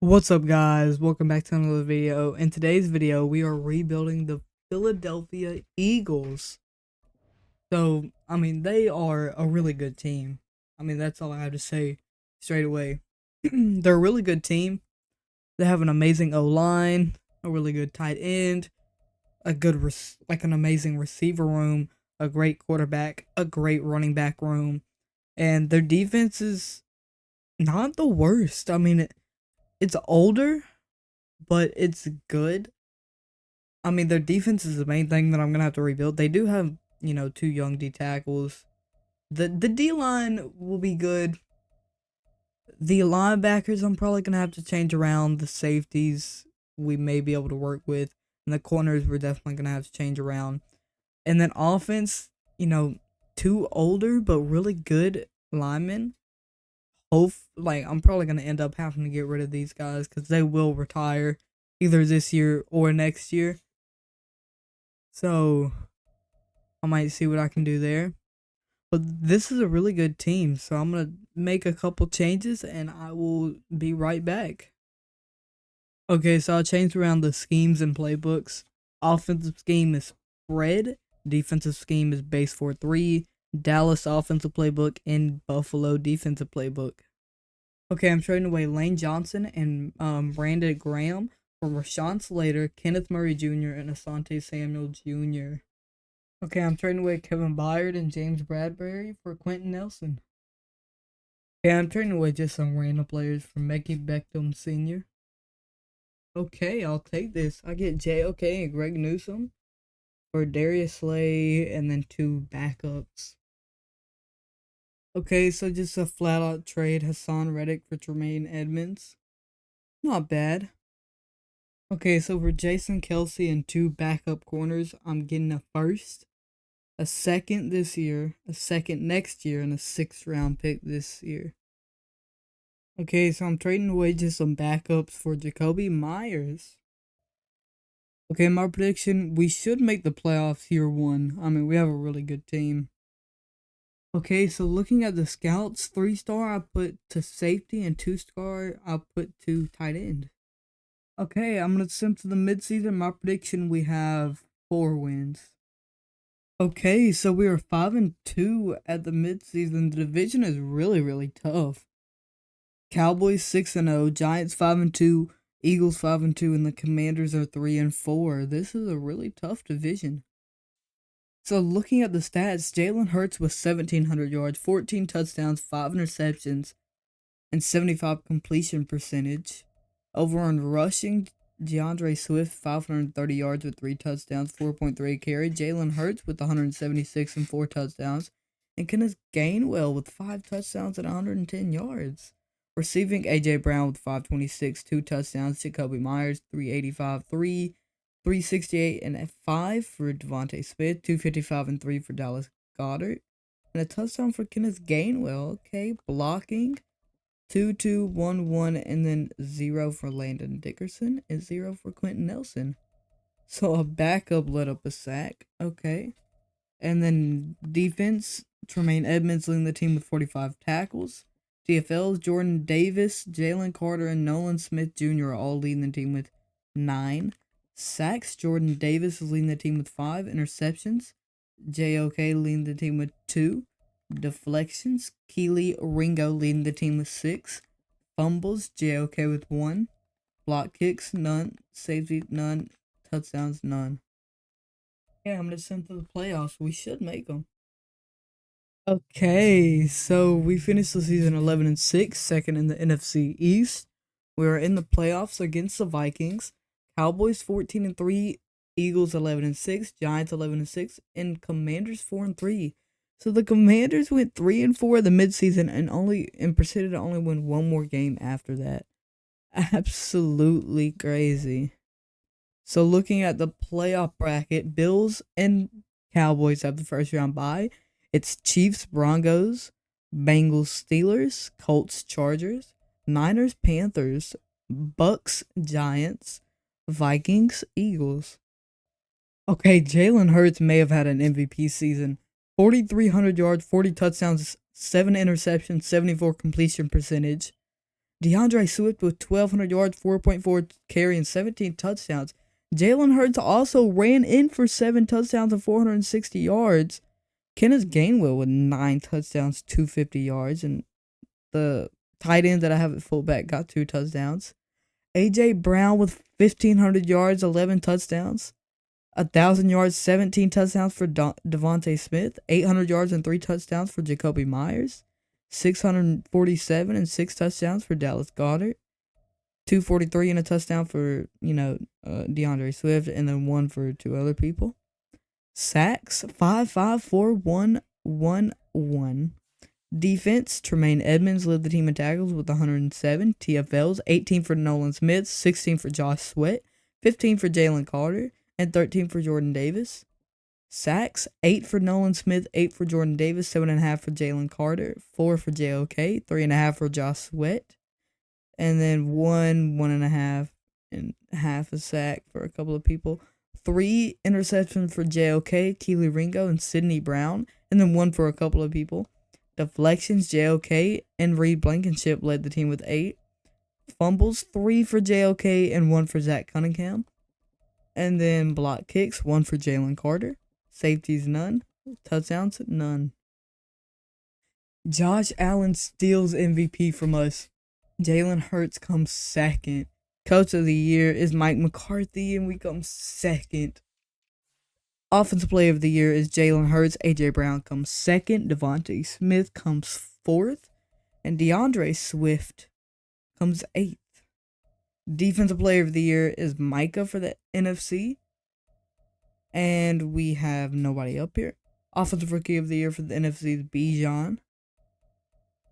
What's up, guys? Welcome back to another video. In today's video, we are rebuilding the Philadelphia Eagles. They are a really good team. That's all I have to say straight away. They're a really good team. They have an amazing O-line, a really good tight end, an amazing receiver room, a great quarterback, a great running back room, and their defense is not the worst. It's older, but it's good. Their defense is the main thing that I'm gonna have to rebuild. They do have, two young D tackles. The D line will be good. The linebackers I'm probably gonna have to change around. The safeties we may be able to work with, and the corners we're definitely gonna have to change around. And then offense, two older but really good linemen. I'm probably gonna end up having to get rid of these guys because they will retire either this year or next year. So I might see what I can do there. But this is a really good team, so I'm going to make a couple changes and I will be right back. Okay, so I changed around the schemes and playbooks. Offensive scheme is spread, defensive scheme is base 4-3, Dallas offensive playbook, and Buffalo defensive playbook. Okay, I'm trading away Lane Johnson and Brandon Graham for Rashawn Slater, Kenneth Murray Jr., and Asante Samuel Jr. Okay, I'm trading away Kevin Byard and James Bradbury for Quentin Nelson. Okay, I'm trading away just some random players for Mekhi Beckham Sr. Okay, I'll take this. I get J.O.K. and Greg Newsome for Darius Slay and then two backups. Okay, so just a flat out trade Hassan Reddick for Tremaine Edmonds. Not bad. Okay, so for Jason Kelsey and two backup corners, I'm getting a first, a second this year, a second next year, and a 6th round pick this year. Okay, so I'm trading away just some backups for Jacoby Myers. Okay, my prediction, we should make the playoffs year one. We have a really good team. Okay, so looking at the scouts, 3-star I put to safety and 2-star I put to tight end. Okay, I'm going to send to the midseason. My prediction, we have 4 wins. Okay, so we are 5-2 at the midseason. The division is really, really tough. Cowboys 6-0, Giants 5-2, Eagles 5-2, and the Commanders are 3-4. This is a really tough division. So looking at the stats, Jalen Hurts with 1,700 yards, 14 touchdowns, 5 interceptions, and 75 completion percentage. Over on rushing, DeAndre Swift 530 yards with 3 touchdowns, 4.3 carry. Jalen Hurts with 176 and 4 touchdowns, and Kenneth Gainwell with 5 touchdowns and 110 yards. Receiving, AJ Brown with 526, 2 touchdowns. Jacoby Myers 385, 368 and 5 for Devontae Smith, 255 and 3 for Dallas Goedert, and a touchdown for Kenneth Gainwell. Okay, blocking 2-2-1-1, and then 0 for Landon Dickerson and 0 for Quentin Nelson. So a backup let up a sack. Okay, and then defense, Tremaine Edmonds leading the team with 45 tackles. TFLs, Jordan Davis, Jalen Carter, and Nolan Smith Jr. are all leading the team with 9 sacks. Jordan Davis is leading the team with 5 interceptions. J.O.K. leading the team with 2 deflections. Keely Ringo leading the team with 6 fumbles. J.O.K. with 1 block kicks, none. Safety, none. Touchdowns, none. Yeah, I'm gonna send to the playoffs. We should make them. Okay, so we finished the season 11-6, second in the NFC East. We are in the playoffs against the Vikings. Cowboys 14-3, Eagles 11-6, Giants 11-6, and Commanders 4-3. So the Commanders went 3-4 the midseason and proceeded to only win one more game after that. Absolutely crazy. So looking at the playoff bracket, Bills and Cowboys have the first round bye. It's Chiefs, Broncos, Bengals, Steelers, Colts, Chargers, Niners, Panthers, Bucks, Giants, Vikings, Eagles. Okay, Jalen Hurts may have had an MVP season. 4,300 yards, 40 touchdowns, 7 interceptions, 74 completion percentage. DeAndre Swift with 1,200 yards, 4.4 carry, and 17 touchdowns. Jalen Hurts also ran in for 7 touchdowns and 460 yards. Kenneth Gainwell with 9 touchdowns, 250 yards, and the tight end that I have at fullback got 2 touchdowns. A.J. Brown with 1,500 yards, 11 touchdowns. 1,000 yards, 17 touchdowns for Devontae Smith. 800 yards and 3 touchdowns for Jacoby Myers. 647 and 6 touchdowns for Dallas Goedert. 243 and a touchdown for, DeAndre Swift, and then 1 for 2 other people. Sacks, 5, 5, 4, 1, 1, 1. Defense, Tremaine Edmonds led the team in tackles with 107. TFLs, 18 for Nolan Smith, 16 for Josh Sweat, 15 for Jalen Carter, and 13 for Jordan Davis. Sacks, 8 for Nolan Smith, 8 for Jordan Davis, 7.5 for Jalen Carter, 4 for JOK, 3.5 for Josh Sweat, and then 1.5 and half a sack for a couple of people. 3 interceptions for JOK, Keely Ringo, and Sidney Brown, and then 1 for a couple of people. Deflections, JOK and Reed Blankenship led the team with 8. Fumbles, 3 for JOK and 1 for Zach Cunningham. And then block kicks, 1 for Jalen Carter. Safeties, none. Touchdowns, none. Josh Allen steals MVP from us. Jalen Hurts comes second. Coach of the year is Mike McCarthy, and we come second. Offensive player of the year is Jalen Hurts. A.J. Brown comes second. Devontae Smith comes fourth. And DeAndre Swift comes eighth. Defensive player of the year is Micah for the NFC. And we have nobody up here. Offensive rookie of the year for the NFC is Bijan.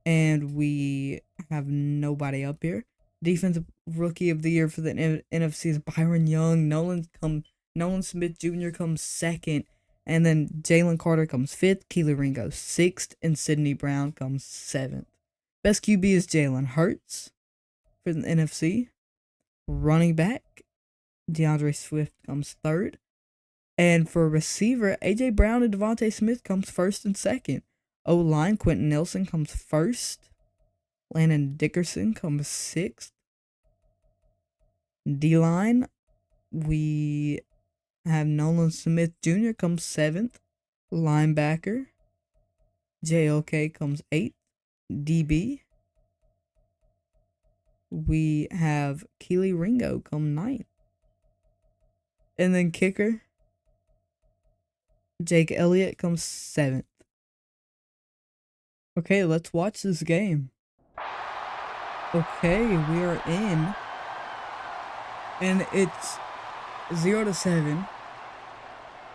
And we have nobody up here. Defensive rookie of the year for the NFC is Byron Young. Nolan Smith Jr. comes second. And then Jalen Carter comes fifth. Keely Ringo sixth. And Sidney Brown comes seventh. Best QB is Jalen Hurts for the NFC. Running back, DeAndre Swift comes third. And for receiver, A.J. Brown and Devontae Smith comes first and second. O-line, Quentin Nelson comes first. Landon Dickerson comes sixth. D-line, we have Nolan Smith Jr. comes seventh. Linebacker, JOK comes eighth. DB, we have Keely Ringo come ninth. And then kicker, Jake Elliott comes seventh. Okay, let's watch this game. Okay, we are in. And it's 0-7.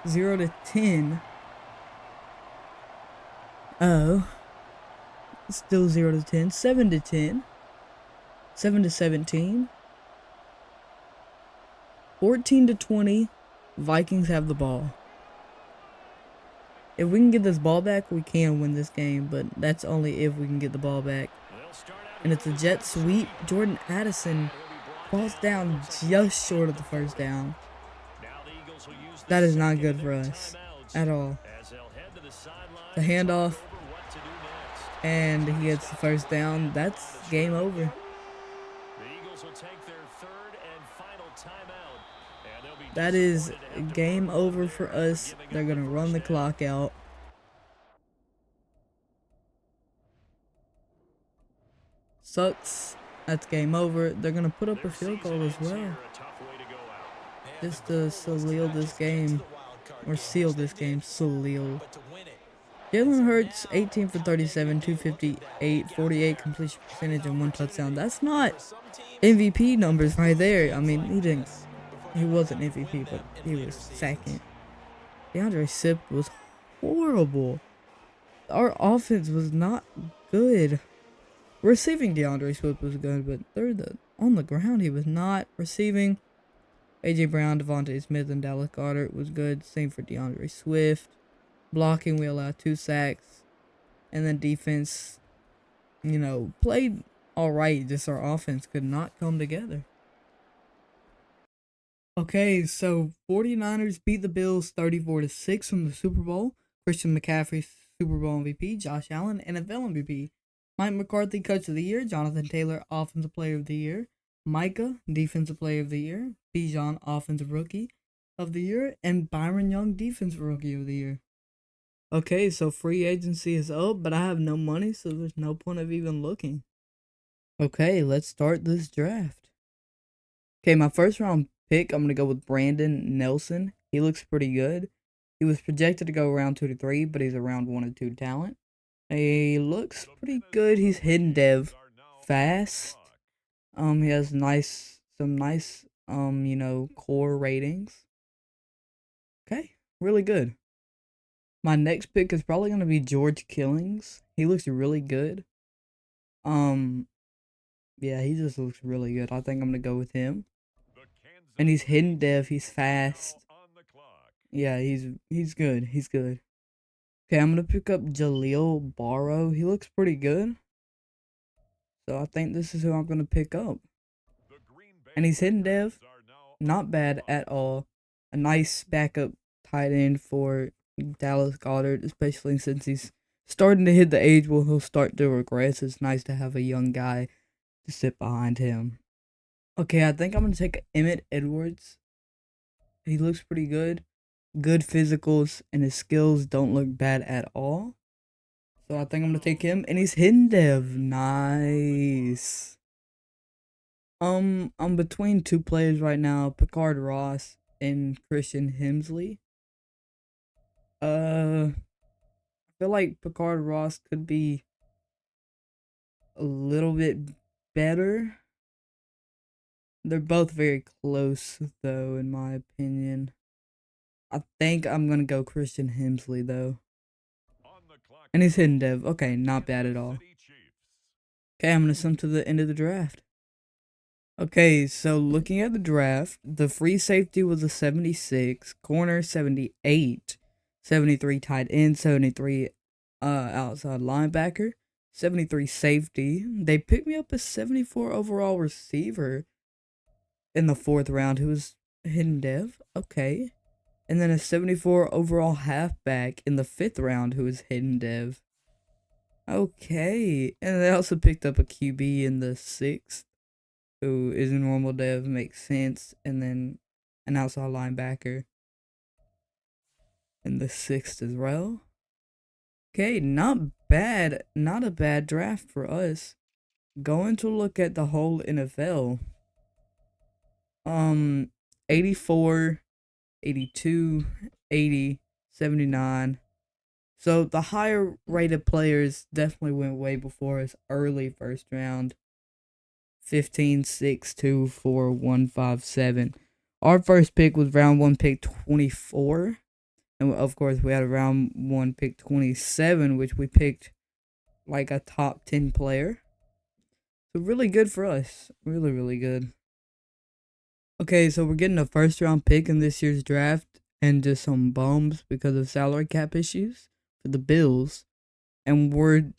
0-10. Oh. Still 0-10. 7-10. 7-17. 14-20. Vikings have the ball. If we can get this ball back, we can win this game, but that's only if we can get the ball back. And it's a jet sweep. Jordan Addison falls down just short of the first down. That is not good for us at all. The handoff, and he gets the first down. That's game over. That is game over for us. They're going to run the clock out. Sucks. That's game over. They're going to put up a field goal as well. Just to seal this game. Or seal this game. Seal. Jalen Hurts, 18 for 37, 258, 48 completion percentage, and 1 touchdown. That's not MVP numbers right there. I mean, he wasn't MVP, but he was second. DeAndre Swift was horrible. Our offense was not good. Receiving DeAndre Swift was good, but on the ground he was not. Receiving, A.J. Brown, Devontae Smith, and Dallas Goedert was good. Same for DeAndre Swift. Blocking, we allowed 2 sacks. And then defense, played alright. Just our offense could not come together. Okay, so 49ers beat the Bills 34-6 from the Super Bowl. Christian McCaffrey, Super Bowl MVP. Josh Allen, NFL MVP. Mike McCarthy, Coach of the Year. Jonathan Taylor, Offensive Player of the Year. Micah, Defensive Player of the Year. Bijan, Offensive Rookie of the Year. And Byron Young, Defensive Rookie of the Year. Okay, so free agency is up, but I have no money, so there's no point of even looking. Okay, let's start this draft. Okay, my first round pick, I'm going to go with Brandon Nelson. He looks pretty good. He was projected to go around 2 to 3, but he's around 1 to 2 talent. He looks pretty good. He's hidden dev, fast. He has some nice core ratings. Okay, really good. My next pick is probably gonna be George Killings. He looks really good. Yeah, he just looks really good. I think I'm gonna go with him. And he's hidden dev. He's fast. Yeah, he's good. He's good. Okay, I'm gonna pick up Jaleel Barrow. He looks pretty good. So I think this is who I'm gonna pick up. And he's hidden dev. Not bad at all. A nice backup tight end for Dallas Goedert, especially since he's starting to hit the age where he'll start to regress. It's nice to have a young guy to sit behind him. Okay, I think I'm going to take Emmett Edwards. He looks pretty good. Good physicals, and his skills don't look bad at all. So I think I'm going to take him. And he's hidden dev. Nice. I'm between two players right now, Picard Ross and Christian Hemsley. I feel like Picard Ross could be a little bit better. They're both very close, though, in my opinion. I think I'm gonna go Christian Hemsley, though. And he's hidden dev. Okay, not bad at all. Okay, I'm gonna sum to the end of the draft. Okay, so looking at the draft, the free safety was a 76, corner 78, 73 tight end, 73 outside linebacker, 73 safety. They picked me up a 74 overall receiver in the 4th round who was hidden dev. Okay. And then a 74 overall halfback in the 5th round who was hidden dev. Okay. And they also picked up a QB in the 6th. Who is a normal dev, makes sense, and then an outside linebacker in the 6th as well. Okay, not bad, not a bad draft for us. Going to look at the whole NFL. 84, 82, 80, 79. So the higher rated players definitely went way before us early first round. 15, 6, 2, 4, 1, 5, 7. Our first pick was round 1 pick 24. And of course, we had a round 1 pick 27, which we picked like a top 10 player. So, really good for us. Really, really good. Okay, so we're getting a first round pick in this year's draft and just some bums because of salary cap issues for the Bills. And we're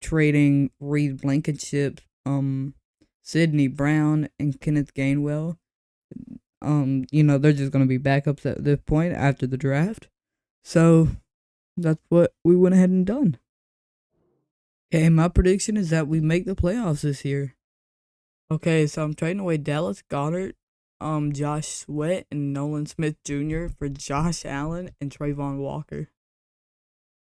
trading Reed Blankenship, Sidney Brown, and Kenneth Gainwell. They're just gonna be backups at this point after the draft. So that's what we went ahead and done. Okay, my prediction is that we make the playoffs this year. Okay, so I'm trading away Dallas Goedert, Josh Sweat, and Nolan Smith Jr. for Josh Allen and Trayvon Walker.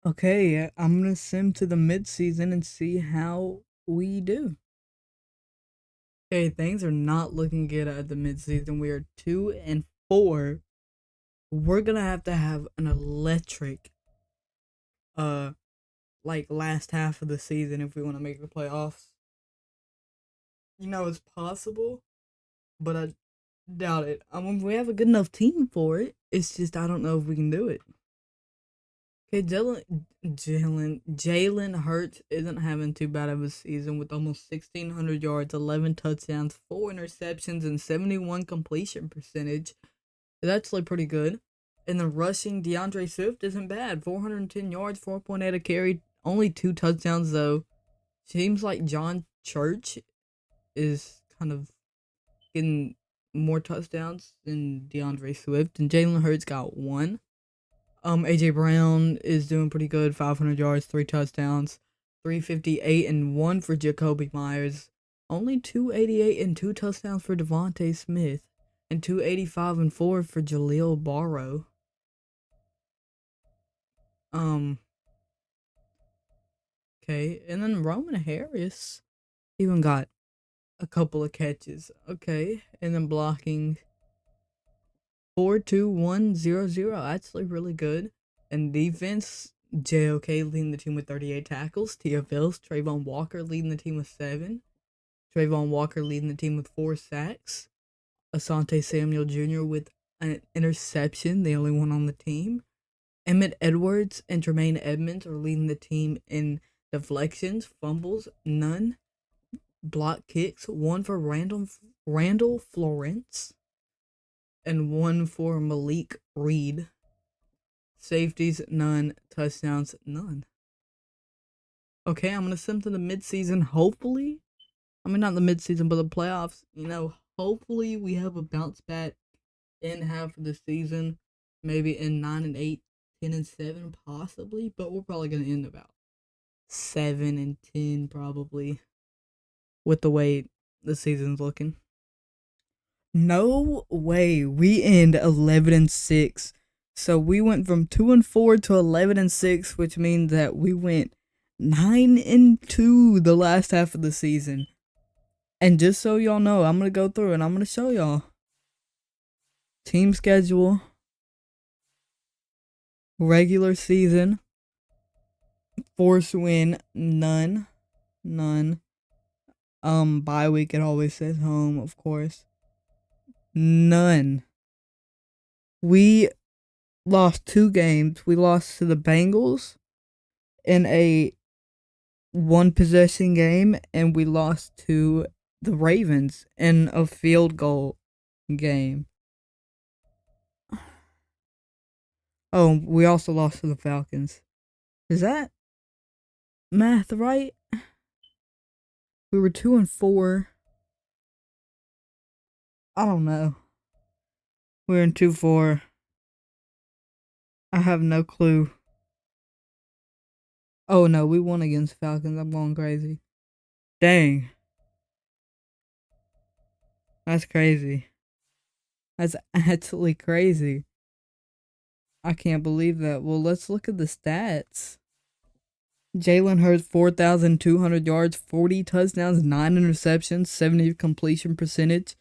Okay, I'm gonna sim to the midseason and see how we do. Okay, things are not looking good at the midseason. We are 2-4. We're gonna have to have an electric, last half of the season if we want to make the playoffs. It's possible, but I doubt it. We have a good enough team for it. It's just I don't know if we can do it. Okay, Jalen Hurts isn't having too bad of a season with almost 1,600 yards, 11 touchdowns, 4 interceptions, and 71 completion percentage. It's actually pretty good. And the rushing, DeAndre Swift isn't bad. 410 yards, 4.8 a carry, only 2 touchdowns though. Seems like John Church is kind of getting more touchdowns than DeAndre Swift, and Jalen Hurts got 1. AJ Brown is doing pretty good, 500 yards, 3 touchdowns. 358 and 1 for Jacoby Myers. Only 288 and 2 touchdowns for Devontae Smith. And 285 and 4 for Jaleel Barrow. Okay, and then Roman Harris even got a couple of catches. Okay, and then blocking 4-2-1-0-0. Actually really good. And defense, JOK leading the team with 38 tackles. TFLs, Trayvon Walker leading the team with 7. Trayvon Walker leading the team with 4 sacks. Asante Samuel Jr. with an interception, the only one on the team. Emmett Edwards and Tremaine Edmonds are leading the team in deflections, fumbles, none. Block kicks, 1 for Randall Florence and 1 for Malik Reed. Safeties, none. Touchdowns, none. Okay, I'm going to send to the midseason. Hopefully, I mean, not the midseason, but the playoffs. Hopefully we have a bounce back in half of the season. Maybe in 9-8, 10-7, possibly. But we're probably going to end about 7-10, probably, with the way the season's looking. No way. We end 11-6. So we went from 2-4 to 11-6, which means that we went 9-2 the last half of the season. And just so y'all know, I'm gonna go through and I'm gonna show y'all team schedule, regular season, force win, none. Bye week, it always says home, of course. None. We lost 2 games. We lost to the Bengals in a 1 possession game, and we lost to the Ravens in a field goal game. Oh, we also lost to the Falcons. Is that math right? We were 2-4. I don't know. We're in 2-4. I have no clue. Oh no, we won against Falcons. I'm going crazy. Dang. That's crazy. That's absolutely crazy. I can't believe that. Well, let's look at the stats. Jalen Hurts, 4,200 yards, 40 touchdowns, 9 interceptions, 70 completion percentage.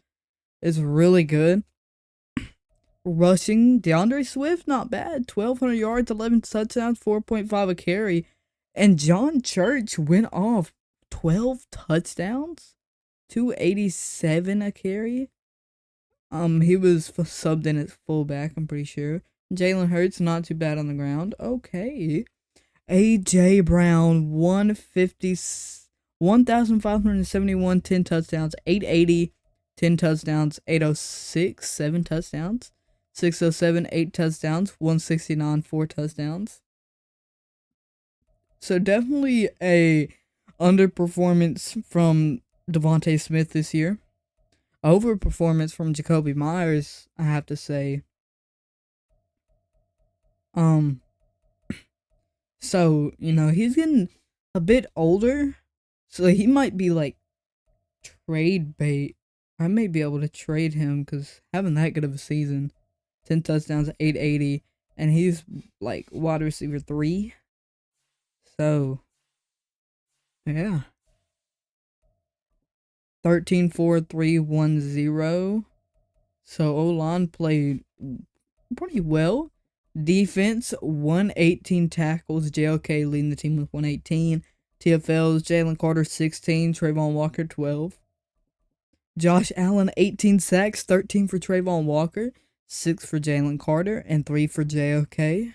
Is really good. Rushing, DeAndre Swift, not bad. 1,200 yards, 11 touchdowns, 4.5 a carry. And John Church went off 12 touchdowns, 287 a carry. He was subbed in as fullback, I'm pretty sure. Jalen Hurts, not too bad on the ground. Okay. A.J. Brown, 1,571, 10 touchdowns, 880, 10 touchdowns, 806, 7 touchdowns, 607, 8 touchdowns, 169, 4 touchdowns. So definitely a underperformance from Devontae Smith this year. Overperformance from Jacoby Myers, I have to say. So, he's getting a bit older, so he might be like trade bait. I may be able to trade him because having that good of a season, 10 touchdowns, 880, and he's like wide receiver 3. So, yeah. 13-4-3-1-0. So O-line played pretty well. Defense, 118 tackles. JLK leading the team with 118. TFLs, Jalen Carter, 16. Trayvon Walker, 12. Josh Allen, 18 sacks. 13 for Trayvon Walker, 6 for Jalen Carter, and 3 for JLK.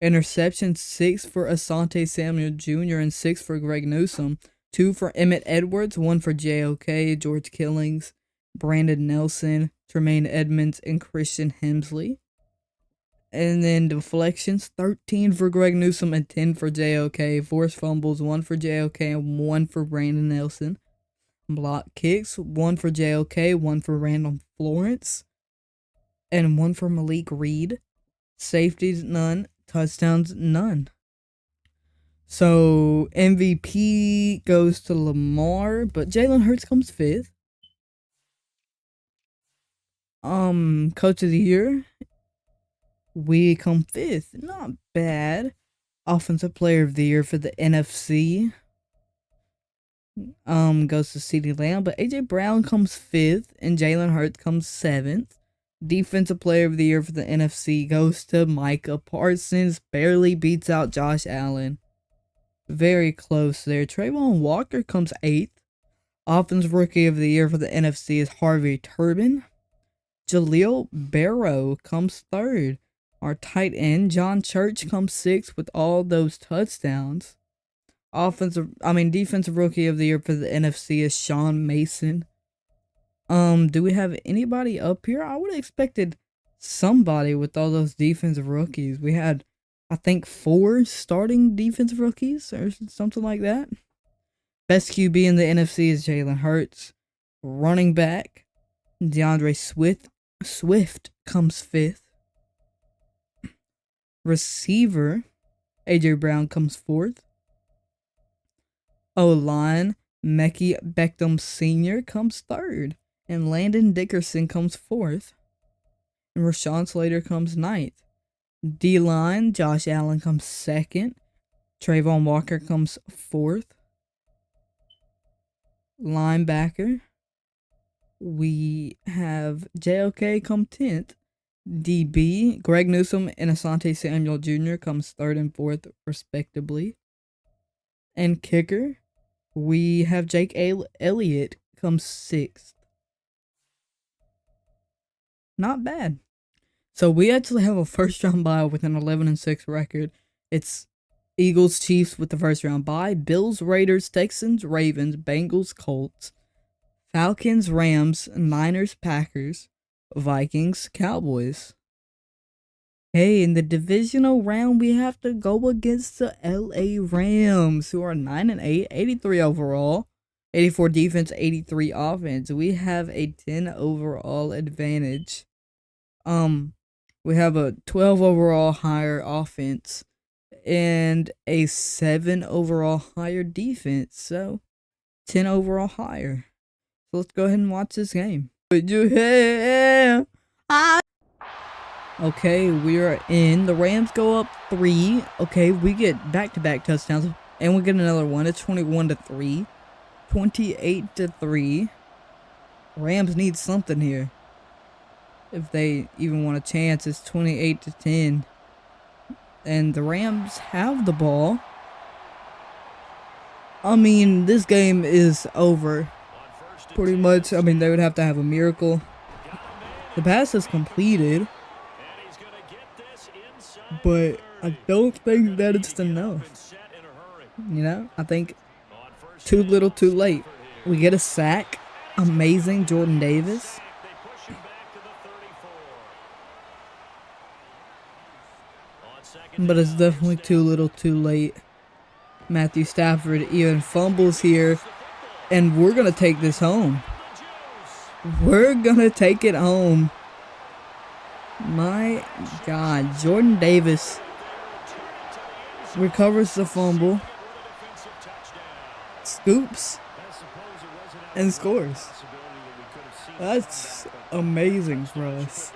Interceptions, 6 for Asante Samuel Jr. and 6 for Greg Newsome. 2 for Emmett Edwards, 1 for JOK, George Killings, Brandon Nelson, Tremaine Edmonds, and Christian Hemsley. And then deflections, 13 for Greg Newsome and 10 for JOK. Forced fumbles, 1 for JOK and 1 for Brandon Nelson. Block kicks, 1 for JOK, 1 for Randall Florence, and 1 for Malik Reed. Safeties, none. Touchdowns, none. So MVP goes to Lamar, but Jalen Hurts comes fifth. Coach of the year, we come fifth. Not bad. Offensive player of the year for the NFC goes to CeeDee Lamb, but AJ Brown comes fifth and Jalen Hurts comes seventh. Defensive player of the year for the NFC goes to Micah Parsons, barely beats out Josh Allen. Very close there. Trayvon Walker comes eighth. Offensive rookie of the year for the NFC is Harvey Turbin. Jaleel Barrow comes third. Our tight end, John Church, comes sixth with all those touchdowns. Defensive rookie of the year for the NFC is Sean Mason. Do we have anybody up here? I would have expected somebody with all those defensive rookies. We had, I think, 4 starting defensive rookies or something like that. Best QB in the NFC is Jalen Hurts. Running back, DeAndre Swift comes fifth. Receiver, AJ Brown comes fourth. O-line, Mekhi Beckham Sr. comes third. And Landon Dickerson comes fourth. And Rashawn Slater comes ninth. D-line, Josh Allen comes second. Trayvon Walker comes fourth. Linebacker, we have JOK come 10th. DB, Greg Newsome and Asante Samuel Jr. comes third and fourth, respectively. And kicker, we have Jake Elliott comes sixth. Not bad. So we actually have a first round bye with an 11-6 record. It's Eagles, Chiefs with the first round bye. Bills, Raiders, Texans, Ravens, Bengals, Colts, Falcons, Rams, Niners, Packers, Vikings, Cowboys. Hey, in the divisional round, we have to go against the LA Rams, who are 9-8, 83 overall, 84 defense, 83 offense. We have a 10 overall advantage. We have a 12 overall higher offense and a 7 overall higher defense. So 10 overall higher. So let's go ahead and watch this game. Okay, we are in. The Rams go up 3. Okay, we get back-to-back touchdowns. And we get another one. It's 21-3. 28-3. Rams need something here. If they even want a chance, it's 28-10. And the Rams have the ball. I mean, this game is over. Pretty much. I mean, they would have to have a miracle. The pass is completed. But I don't think that it's enough. You know, I think too little, too late. We get a sack. Amazing, Jordan Davis. But it's definitely too little, too late. Matthew Stafford even fumbles here. And we're going to take this home. We're going to take it home. My God, Jordan Davis recovers the fumble, scoops, and scores. That's amazing for us.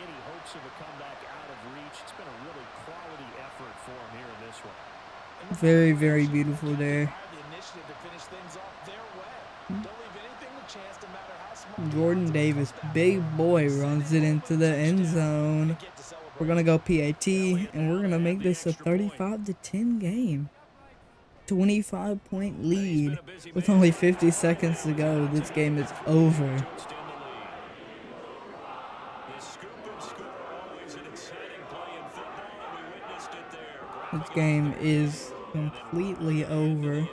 Very, very beautiful there. Jordan Davis, big boy, runs it into the end zone. We're going to go PAT, and we're going to make this a 35-10 game. 25-point lead with only 50 seconds to go. This game is over. This game is completely over.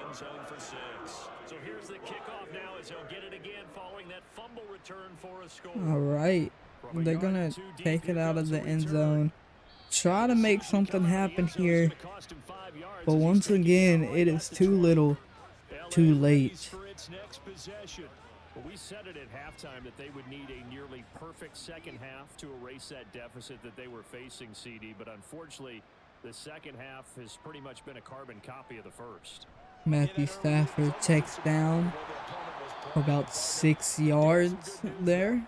All right, they're gonna take it out of the end zone, try to make something happen here, but once again, it is too little, too late. We said it at halftime that they would need a nearly perfect second half to erase that deficit that they were facing, CD, but unfortunately, The second half has pretty much been a carbon copy of the first. Matthew Stafford checks down for about 6 yards there.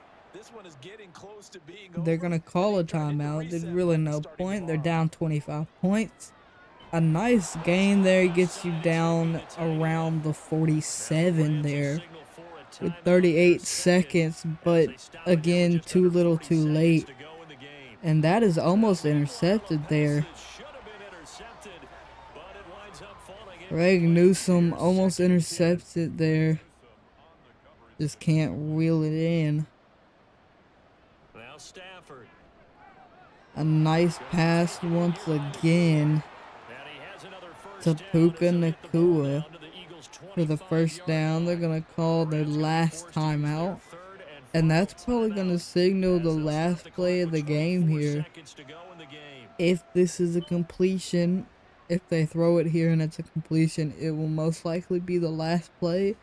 They're going to call a timeout. There's really no point. They're down 25 points. A nice gain there gets you down around the 47 there with 38 seconds, but again, too little too late. And that is almost intercepted there. Greg Newsome almost intercepted there. Just can't reel it in. A nice pass once again to Puka Nacua for the first down. They're going to call their last timeout. And that's probably going to signal the last play of the game here. If this is a completion, if they throw it here and it's a completion, it will most likely be the last play.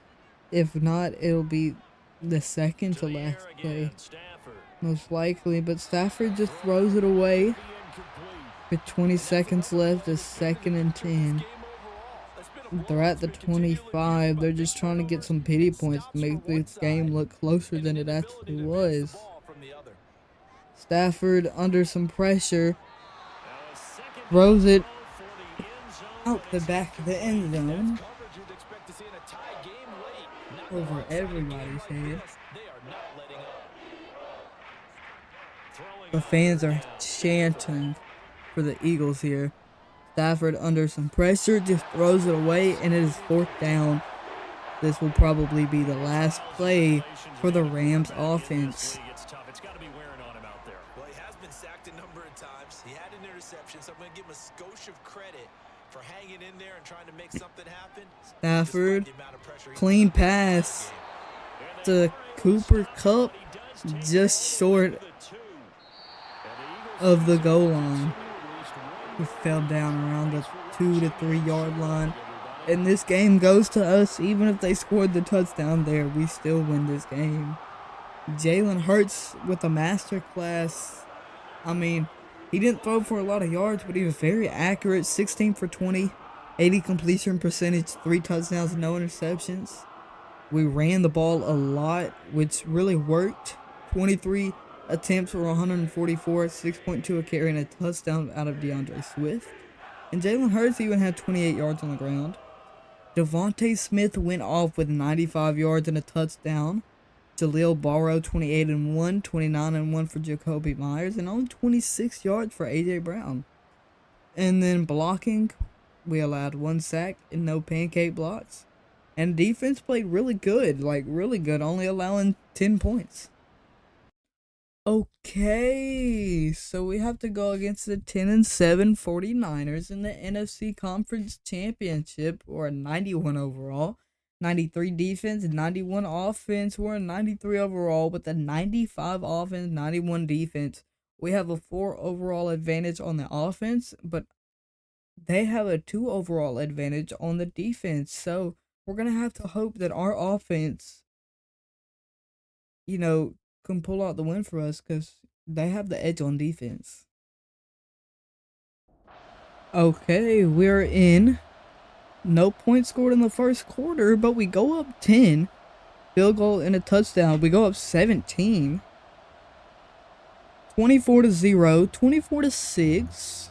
If not, it'll be the second to last play. Most likely. But Stafford just throws it away. With 20 seconds left, it's 2nd and 10. They're at the 25. They're just trying to get some pity points to make this game look closer than it actually was. Stafford under some pressure. Throws it out the back of the end zone. Over everybody's head. The fans are chanting for the Eagles here. Stafford under some pressure, just throws it away, and it is 4th down. This will probably be the last play for the Rams offense. Well, he has been sacked a number of times. He had an interception, so I'm going to give him a skosh of credit for hanging in there and trying to make something happen. Stafford, clean pass to Cooper Kupp, just short of the goal line. He fell down around the 2 to 3 yard line. And this game goes to us. Even if they scored the touchdown there, we still win this game. Jalen Hurts with a masterclass. I mean, he didn't throw for a lot of yards, but he was very accurate. 16 for 20, 80 completion percentage, 3 touchdowns, no interceptions. We ran the ball a lot, which really worked. 23 attempts for 144, 6.2 a carry, and a touchdown out of DeAndre Swift. And Jalen Hurts even had 28 yards on the ground. Devontae Smith went off with 95 yards and a touchdown. Jaleel Barrow, 28-1, 29-1 for Jacoby Myers, and only 26 yards for A.J. Brown. And then blocking, we allowed 1 sack and no pancake blocks. And defense played really good, only allowing 10 points. Okay, so we have to go against the 10-7 49ers in the NFC Conference Championship, or a 91 overall. 93 defense and 91 offense. We're a 93 overall with a 95 offense, 91 defense. We have a 4 overall advantage on the offense, but they have a 2 overall advantage on the defense. So we're going to have to hope that our offense, can pull out the win for us, because they have the edge on defense. Okay, we're in. No points scored in the first quarter, but we go up 10. Field goal and a touchdown. We go up 17. 24-0, 24-6.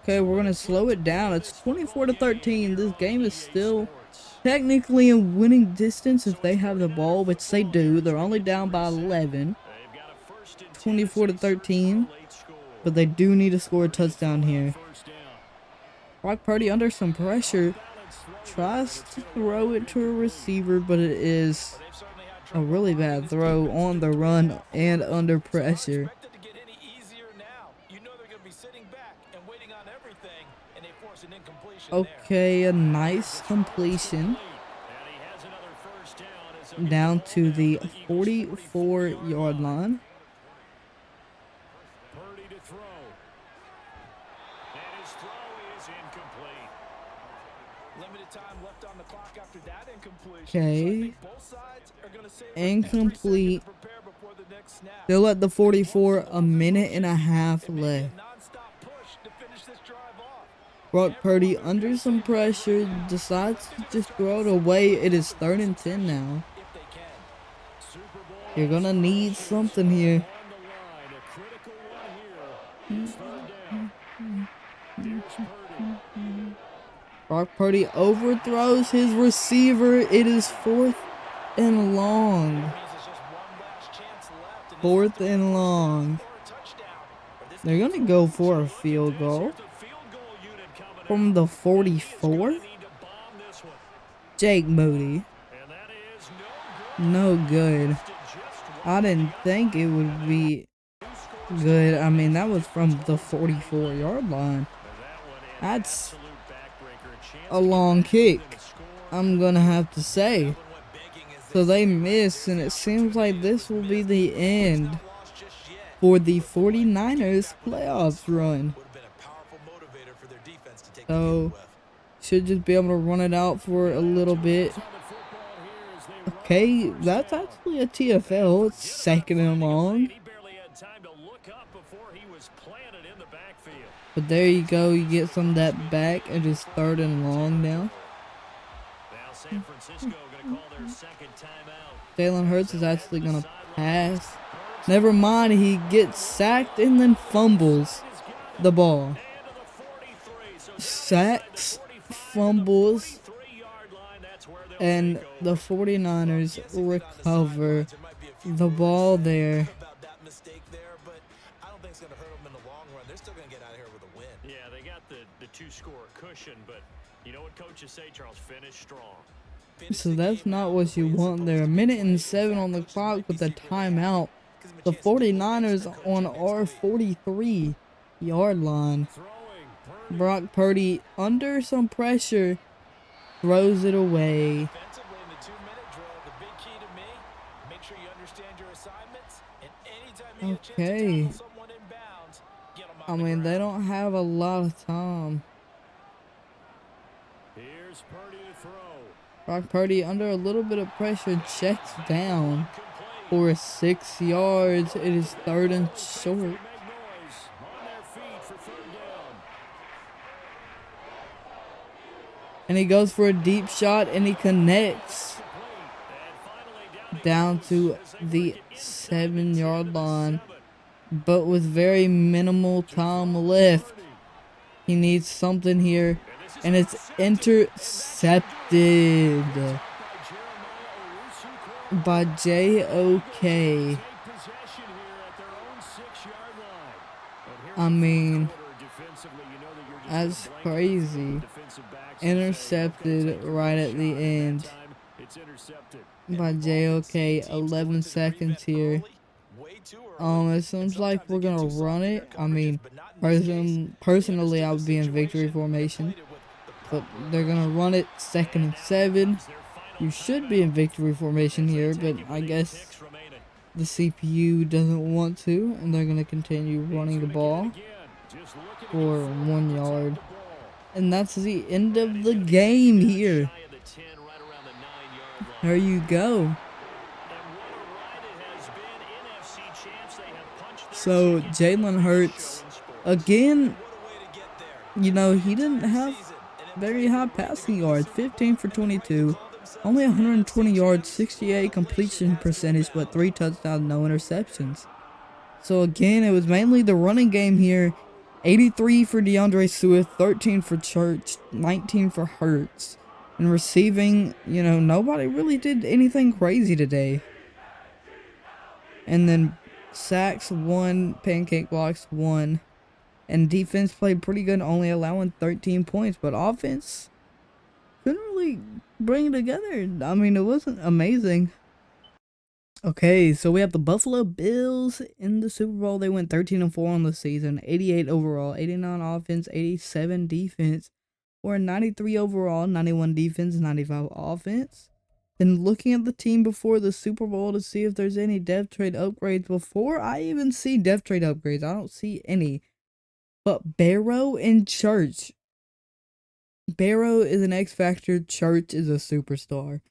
Okay, we're going to slow it down. It's 24-13. This game is still technically in winning distance if they have the ball, which they do. They're only down by 11. 24-13. But they do need to score a touchdown here. Brock Purdy under some pressure. Tries to throw it to a receiver, but it is a really bad throw on the run and under pressure. Okay, a nice completion. Down to the 44-yard line. Okay. Incomplete. the next snap. Still at the 44, a minute and a half left. Non-stop push to finish this drive off. Brock Purdy under some pressure decides to just throw it away. It is 3rd and 10 now. If they can. Super Bowl You're gonna need something here. on the line. A critical one here. It's 3rd down. Here's Purdy. Brock Purdy overthrows his receiver. It is 4th and long. Means it's just one last chance left, and 4th and long. for a touchdown. Or this They're gonna go for a field goal Here's the field goal unit coming from the 44. Need to bomb this one. Jake Moody. And that is no good. No good. To just I didn't think it would be good. I mean, that was from the 44-yard line. That's a long kick, I'm gonna have to say. So they miss, and it seems like this will be the end for the 49ers playoffs run. would have been a powerful motivator for their defense to take the So, field with. should just be able to run it out for a little bit. Okay, that's actually a TFL. It's 2nd and long. He barely had time to look up before he was planted in the backfield. But there you go, you get some of that back. It is 3rd and long now. Now San Francisco going to call their second timeout. Jalen Hurts is actually going to pass. Never mind, he gets sacked and then fumbles the ball. And to the 43. So Sacks, fumbles, and the 49ers recover the ball there. About that mistake there, but I don't think it's going to hurt them in the long run. They're still going to get out of here with a win. yeah, they got the two-score cushion, but you know what coaches say, Charles? Finish strong. So that's not what you want there. 1:07 on the clock with a timeout. The 49ers on our 43-yard line. Throwing. Brock Purdy under some pressure throws it away. Defensively in the 2-minute drill, the big key to me, make sure you understand your assignments, and anytime you get a chance to Okay. tackle someone in bounds, get them I on the mean, they ground. don't have a lot of time. Here's Purdy to throw. Brock Purdy under a little bit of pressure checks down Complete. for 6 yards. It is 3rd and short. Make noise on their feet for 3rd down. And he goes for a deep shot and he connects And finally down to the 7-yard line. But with very minimal time left, he needs something here. And it's intercepted by J.O.K. I mean, that's crazy. Intercepted right at the end by J.O.K. 11 seconds here. It seems like we're gonna run it. I mean, personally, I would be in victory formation, but they're gonna run it 2nd and 7. You should be in victory formation here, but I guess the CPU doesn't want to, and they're gonna continue running the ball for 1 yard. And that's the end of the game here. There you go. So Jalen Hurts, again, you know, he didn't have very high passing yards. 15 for 22, only 120 yards, 68 completion percentage, but 3 touchdowns, no interceptions. So again, it was mainly the running game here. 83 for DeAndre Swift, 13 for Church, 19 for Hurts. And receiving, you know, nobody really did anything crazy today. And then sacks 1, pancake blocks 1. And defense played pretty good, only allowing 13 points. But offense couldn't really bring it together. I mean, it wasn't amazing. Okay, so we have the Buffalo Bills in the Super Bowl. They went 13-4 on the season, 88 overall, 89 offense, 87 defense, or 93 overall, 91 defense, 95 offense. Then looking at the team before the Super Bowl to see if there's any depth trade upgrades. Before I even see depth trade upgrades, I don't see any. But Barrow and Church. Barrow is an X Factor. Church is a superstar.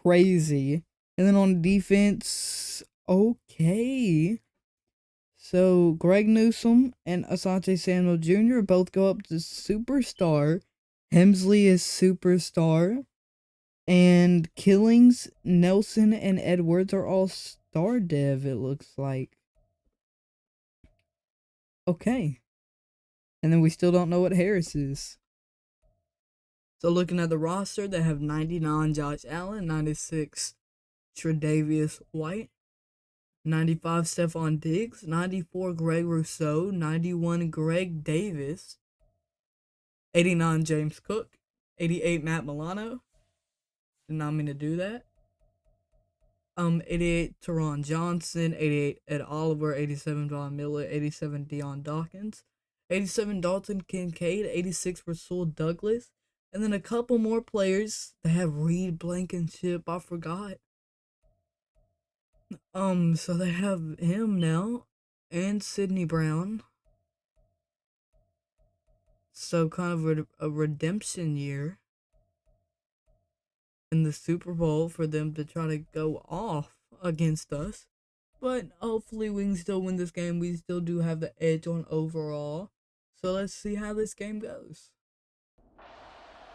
Crazy. And then on defense, Okay. So Greg Newsome and Asante Samuel Jr. both go up to superstar. Hemsley is superstar. And Killings, Nelson, and Edwards are all star dev, it looks like. Okay. And then we still don't know what Harris is. So looking at the roster, they have 99 Josh Allen, 96 Tre'Davious White, 95 Stephon Diggs, 94 Greg Rousseau, 91 Greg Davis, 89 James Cook, 88 Matt Milano. Did not mean to do that. 88 Teron Johnson, 88 Ed Oliver, 87 Von Miller, 87 Deion Dawkins, 87 Dalton Kincaid, 86 Rasul Douglas, and then a couple more players. They have Reed Blankenship, I forgot. So they have him now, and Sidney Brown. So kind of a redemption year in the Super Bowl for them to try to go off against us. But hopefully we can still win this game. We still do have the edge on overall. So let's see how this game goes.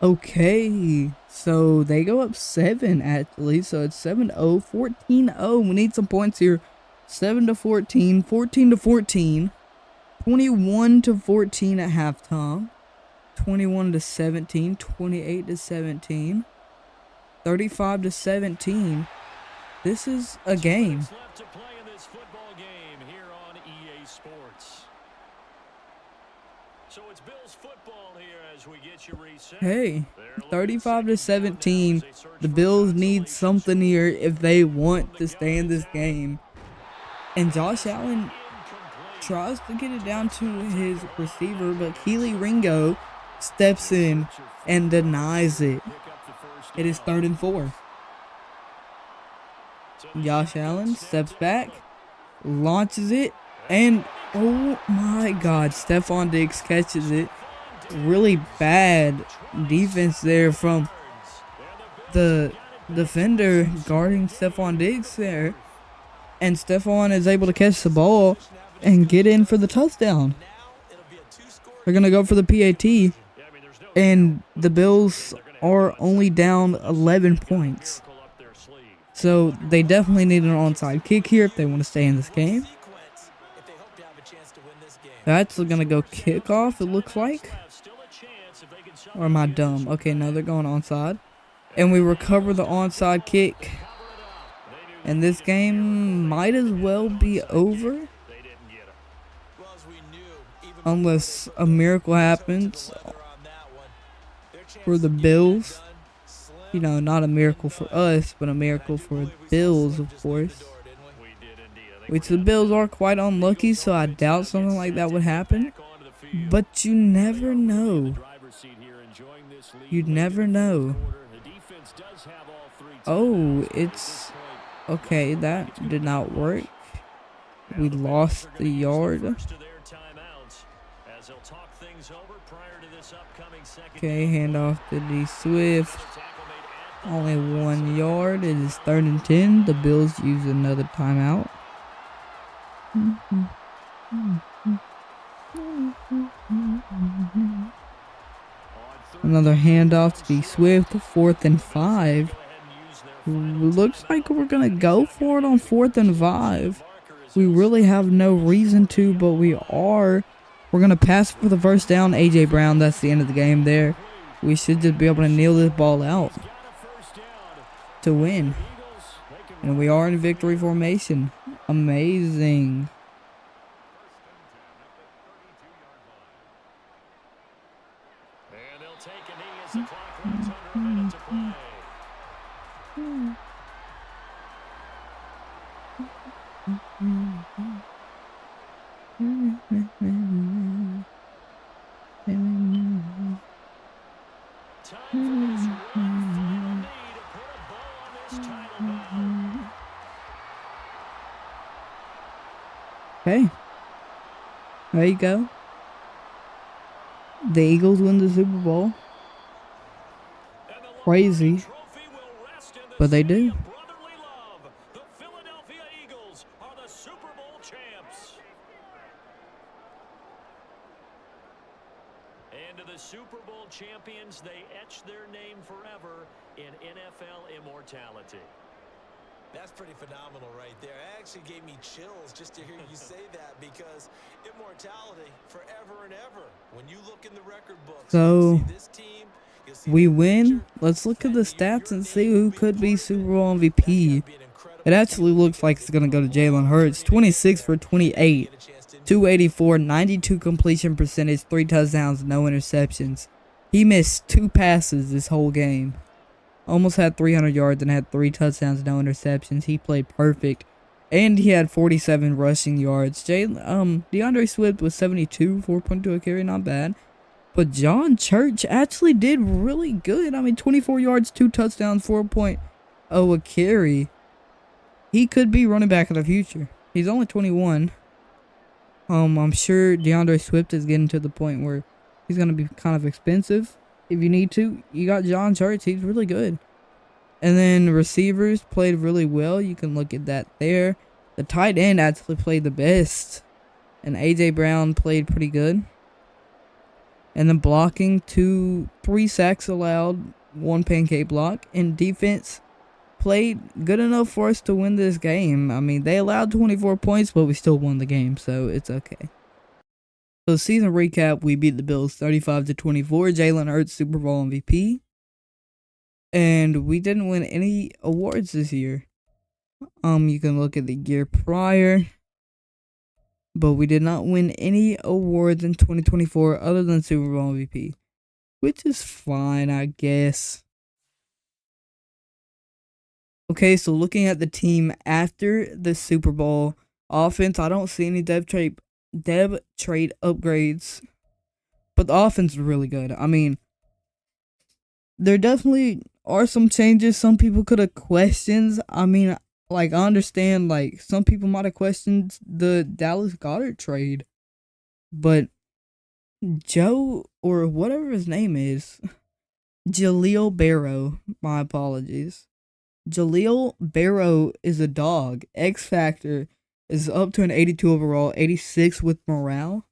Okay, so they go up 7 actually. So it's 7-0, 14-0. We need some points here. 7-14, 14-14, 21-14 at halftime, 21-17, 28-17, 35-17. This is a game. Left to play in this football game here on EA Sports. So it's Bills football here as we get you reset. Hey, 35-17. The Bills need something here if they want to stay in this game. And Josh Allen tries to get it down to his receiver, but Keely Ringo steps in and denies it. It is 3rd and 4. Josh Allen steps back, launches it, and oh my God, Stephon Diggs catches it. Really bad defense there from the defender guarding Stephon Diggs there. And Stephon is able to catch the ball and get in for the touchdown. They're going to go for the PAT, and the Bills are only down 11 points. So they definitely need an onside kick here if they want to stay in this game. That's going to go kickoff, it looks like. Or am I dumb? Okay, no, they're going onside. And we recover the onside kick. And this game might as well be over. Unless a miracle happens for the Bills. You know, not a miracle for us, but a miracle for the Bills, of course. Which the Bills are quite unlucky, so I doubt something like that would happen. But you never know. You never know. Oh, it's... Okay, that did not work. We lost the yard. Okay, handoff to D Swift. Only 1 yard. It is 3rd and 10. The Bills use another timeout. Another handoff to D Swift. 4th and 5. Looks like we're gonna go for it on 4th and 5. We really have no reason to, but we are. We're gonna pass for the first down. AJ Brown, that's the end of the game there. We should just be able to kneel this ball out to win. And we are in victory formation. Amazing. And they'll take a knee as the clock runs under a minute to play. Okay. There you go. The Eagles win the Super Bowl. Crazy. But they do. The Philadelphia Eagles champions, they etch their name forever in NFL immortality. That's pretty phenomenal right there. It actually gave me chills just to hear you say that, because immortality forever and ever. When you look in the record books, you'll So see this team, you'll see we their win. future, Let's look at and the your stats and see name who being could be part of it. Super Bowl That's got to MVP. be an It incredible actually feeling, looks like because it's it's been gonna go a to Jalen long Hurts. journey to get 26 for there, and now you 28, get a chance to enjoy it. 284, 92 completion percentage, 3 touchdowns, no interceptions. He missed 2 passes this whole game. Almost had 300 yards and had 3 touchdowns, no interceptions. He played perfect. And he had 47 rushing yards. DeAndre Swift was 72, 4.2 a carry, not bad. But John Church actually did really good. I mean, 24 yards, 2 touchdowns, 4.0 a carry. He could be running back of the future. He's only 21. I'm sure DeAndre Swift is getting to the point where he's going to be kind of expensive. If you need to, you got John Church. He's really good. And then receivers played really well. You can look at that there. The tight end actually played the best. And A.J. Brown played pretty good. And then blocking, 3 sacks allowed, 1 pancake block. And defense played good enough for us to win this game. I mean, they allowed 24 points, but we still won the game, so it's okay. So season recap, we beat the Bills 35-24. Jalen Hurts Super Bowl MVP. And we didn't win any awards this year. You can look at the year prior. But we did not win any awards in 2024 other than Super Bowl MVP. Which is fine, I guess. Okay, so looking at the team after the Super Bowl offense, I don't see any dev trade upgrades. But the offense is really good. I mean, there definitely are some changes. Some people could have questions. I mean, like, I understand, like, some people might have questioned the Dallas Goedert trade. But Joe, or whatever his name is, Jaleel Barrow, my apologies. Jaleel Barrow is a dog. X Factor is up to an 82 overall, 86 with morale.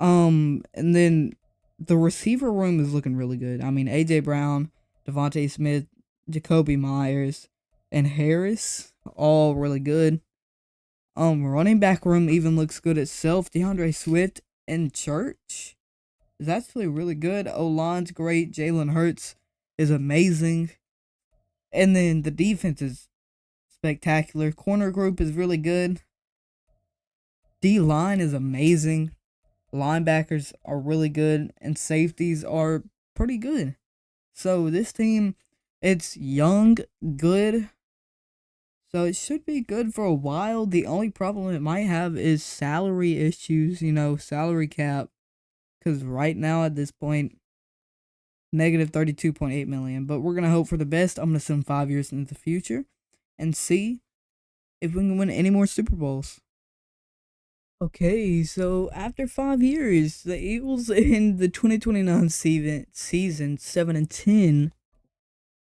And then the receiver room is looking really good. I mean, A.J. Brown, Devontae Smith, Jacoby Myers, and Harris, all really good. Running back room even looks good itself. DeAndre Swift and Church is actually really good. O-line's great. Jalen Hurts is amazing. And then the defense is spectacular. Corner group is really good. D-line is amazing. Linebackers are really good. And safeties are pretty good. So this team, it's young, good. So it should be good for a while. The only problem it might have is salary issues, salary cap. Because right now at this point, negative 32.8 million. But we're going to hope for the best. I'm going to send 5 years into the future and see if we can win any more Super Bowls. Okay, so after 5 years, the Eagles in the 2029 season 7-10.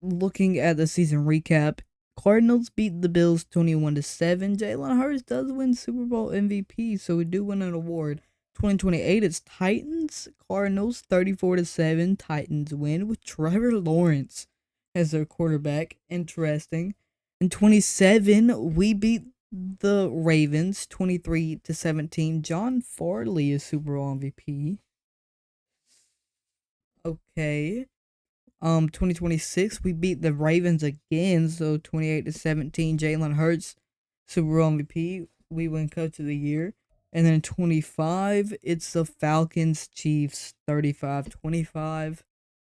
Looking at the season recap, Cardinals beat the Bills 21-7. Jalen Hurts does win Super Bowl MVP, so we do win an award. 2028, it's Titans, Cardinals 34-7. Titans win with Trevor Lawrence as their quarterback. Interesting. In 27, we beat the Ravens 23-17. John Farley is Super Bowl MVP. Okay. 2026, we beat the Ravens again, so 28-17. Jalen Hurts, Super Bowl MVP. We win Coach of the Year. And then 25, it's the Falcons Chiefs 35-25.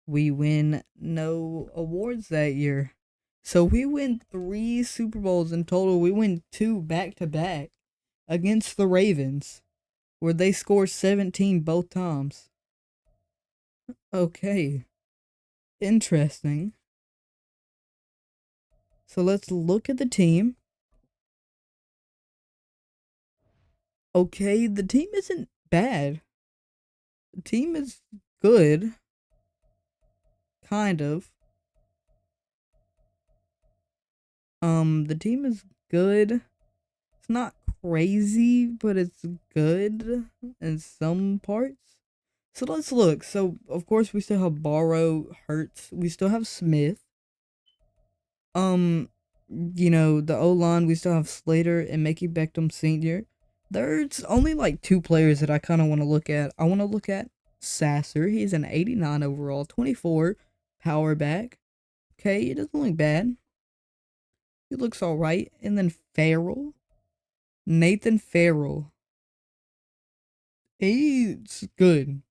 We win no awards that year. So we win 3 Super Bowls in total. We win 2 back-to-back against the Ravens, where they scored 17 both times. Okay. Interesting. So let's look at the team. Okay, the team isn't bad. The team is good. Kind of. The team is good. It's not crazy, but it's good in some parts. So let's look. So of course we still have Borrow, Hurts. We still have Smith. The O line we still have Slater and Mickey Beckham Sr. There's only like 2 players that I kind of want to look at. I want to look at Sasser. He's an 89 overall, 24 power back. Okay, it doesn't look bad. He looks all right. And then Farrell, Nathan Farrell. He's good.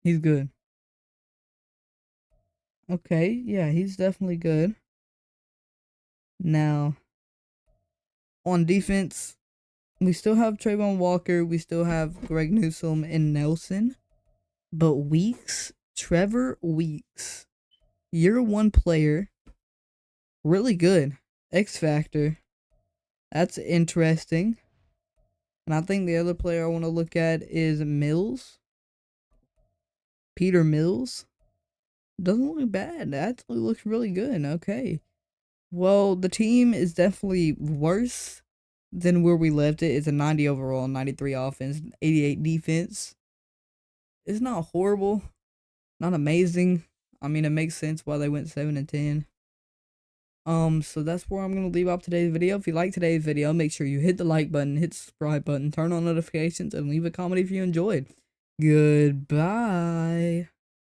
He's good. Okay, yeah, he's definitely good. Now, on defense, we still have Trayvon Walker, we still have Greg Newsome and Nelson. But Weeks, Trevor Weeks, year 1 player, really good. X Factor. That's interesting. And I think the other player I want to look at is Mills. Peter Mills. Doesn't look bad. Actually looks really good. Okay. Well, the team is definitely worse than where we left it. It's a 90 overall, 93 offense, 88 defense. It's not horrible, not amazing. I mean, it makes sense why they went 7-10. So that's where I'm gonna leave off today's video. If you like today's video, make sure you hit the like button, hit the subscribe button, turn on notifications, and leave a comment if you enjoyed. Goodbye.